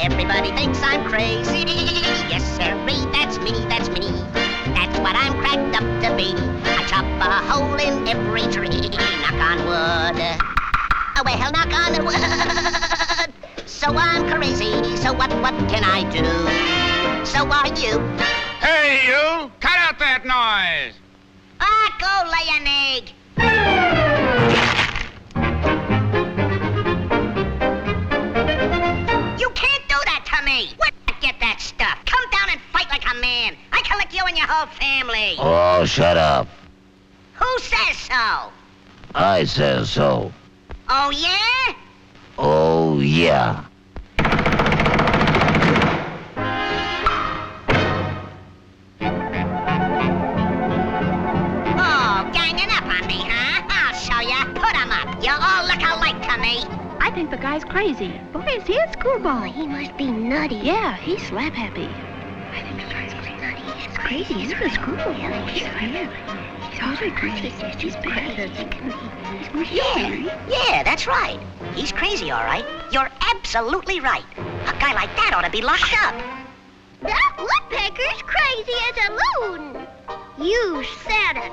Everybody thinks I'm crazy. Yes, sirree, that's me, that's me. That's what I'm cracked up to be. I chop a hole in every tree. Knock on wood. Oh, well, knock on wood. So I'm crazy, so what can I do? So are you. Hey, you! Cut out that noise! Ah, go lay an egg. You can't do that to me. Where'd you get that stuff? Come down and fight like a man. I can lick you and your whole family. Oh, shut up. Who says so? I says so. Oh, yeah? Oh, yeah. Oh, ganging up on me, huh? I'll show ya. Put 'em up. You all look alike to me. I think the guy's crazy. Boy, is he a screwball. He must be nutty. Yeah, he's slap happy. I think the guy's nutty. He's crazy. He's a screwball. Yeah, he's crazy. He's totally crazy. He's bad. Yeah, that's right. He's crazy, all right. You're absolutely right. A guy like that ought to be locked up. That woodpecker's crazy as a loon. You said it.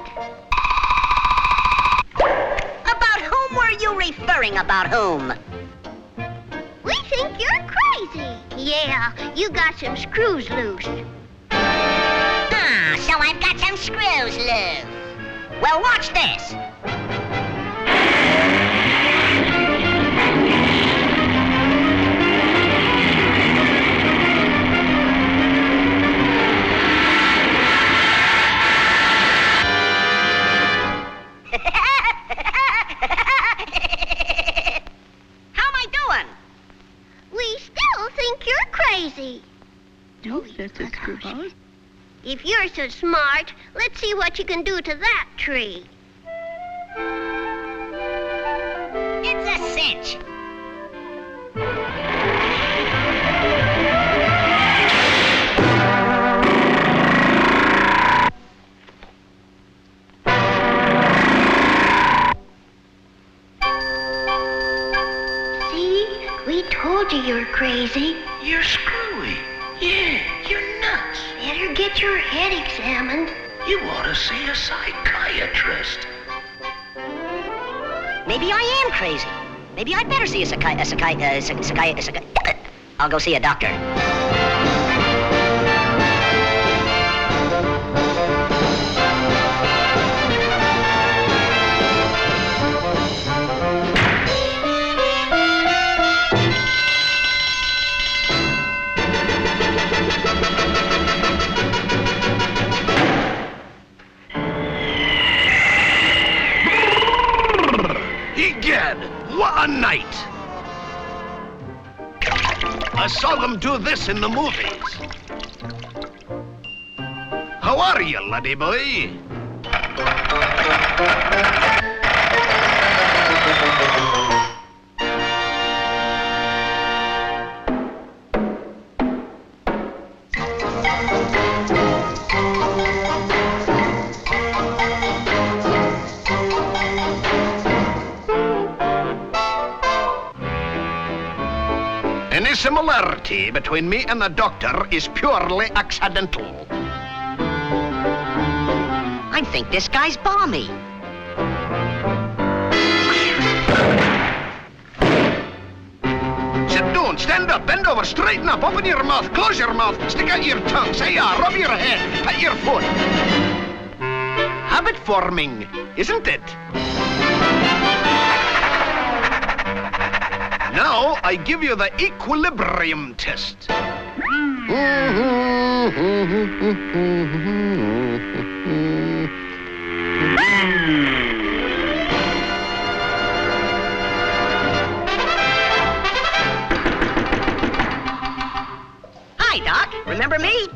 About whom were you referring? About whom? We think you're crazy. Yeah, you got some screws loose. Ah, so I've got some screws loose. Well, watch this. Crazy. No, Mr. Screwball. If you're so smart, let's see what you can do to that tree. It's a cinch. See? We told you you're crazy. You're screwy. Yeah, you're nuts. Better get your head examined. You ought to see a psychiatrist. Maybe I am crazy. Maybe I'd better see I'll go see a doctor. What a night! I saw them do this in the movies. How are you, laddie boy? Any similarity between me and the doctor is purely accidental. I think this guy's balmy. Sit down, stand up, bend over, straighten up, open your mouth, close your mouth, stick out your tongue, say yeah, rub your head, pat your foot. Habit forming, isn't it? Now, I give you the equilibrium test. Hi, Doc. Remember me?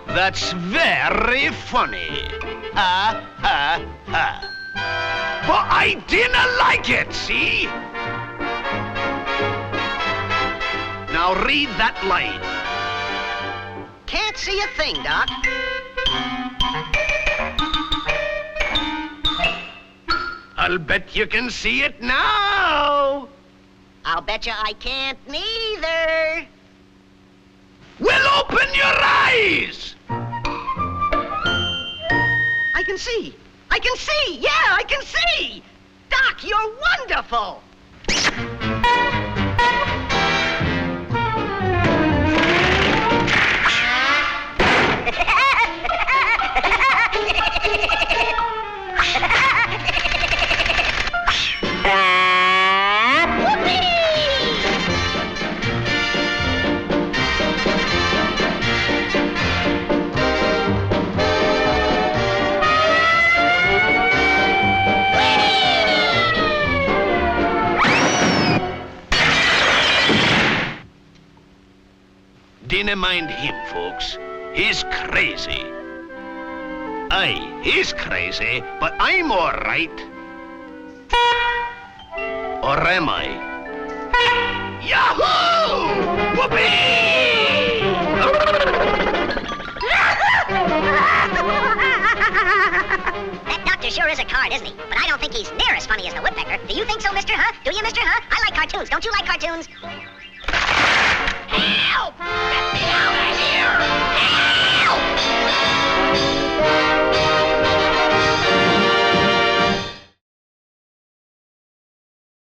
That's very funny. Ha, ha, ha. But I didn't like it, see? Now read that line. Can't see a thing, Doc. I'll bet you can see it now. I'll betcha I can't neither. Well, open your eyes! I can see. I can see. Yeah, I can see. Doc, you're wonderful. Dinna mind him, folks. He's crazy. Aye, he's crazy, but I'm all right. Or am I? Yahoo! Whoopee! That doctor sure is a card, isn't he? But I don't think he's near as funny as the woodpecker. Do you think so, mister, huh? Do you, mister, huh? I like cartoons. Don't you like cartoons? Help! Get me out of here! Help!